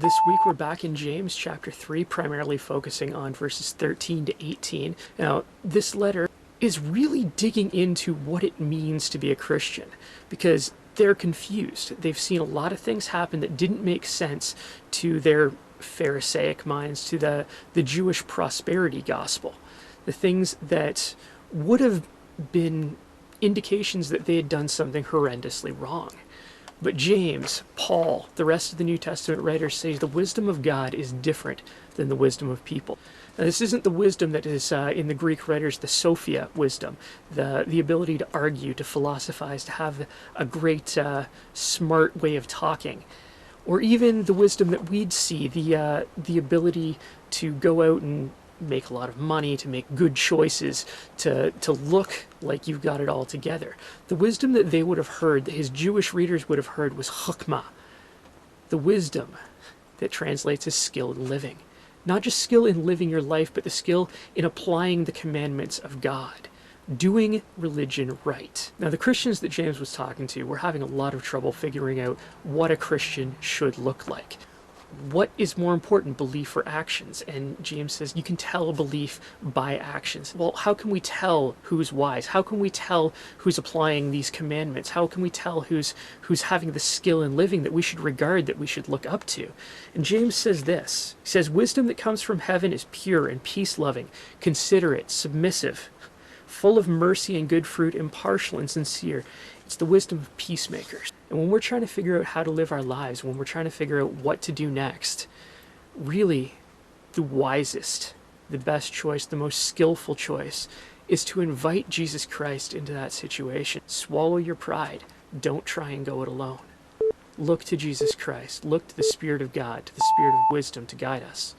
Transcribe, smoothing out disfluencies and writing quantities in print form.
This week we're back in James chapter 3, primarily focusing on verses 13 to 18. Now, this letter is really digging into what it means to be a Christian, because they're confused. They've seen a lot of things happen that didn't make sense to their Pharisaic minds, to the Jewish prosperity gospel. The things that would have been indications that they had done something horrendously wrong. But James, Paul, the rest of the New Testament writers say the wisdom of God is different than the wisdom of people. Now, this isn't the wisdom that is in the Greek writers, the Sophia wisdom, the ability to argue, to philosophize, to have a great, smart way of talking. Or even the wisdom that we'd see, the ability to go out and make a lot of money, to make good choices, to look like you've got it all together. The wisdom that they would have heard, that his Jewish readers would have heard, was chokmah, the wisdom that translates as skill in living. Not just skill in living your life, but the skill in applying the commandments of God, doing religion right. Now, the Christians that James was talking to were having a lot of trouble figuring out what a Christian should look like. What is more important, belief or actions? And James says you can tell belief by actions. Well, how can we tell who's wise? How can we tell who's applying these commandments? How can we tell who's having the skill in living that we should regard, that we should look up to? And James says this. He says, wisdom that comes from heaven is pure and peace-loving, considerate, submissive, full of mercy and good fruit, impartial and sincere. It's the wisdom of peacemakers. And when we're trying to figure out how to live our lives, when we're trying to figure out what to do next, really the wisest, the best choice, the most skillful choice is to invite Jesus Christ into that situation. Swallow your pride. Don't try and go it alone. Look to Jesus Christ. Look to the Spirit of God, to the Spirit of wisdom to guide us.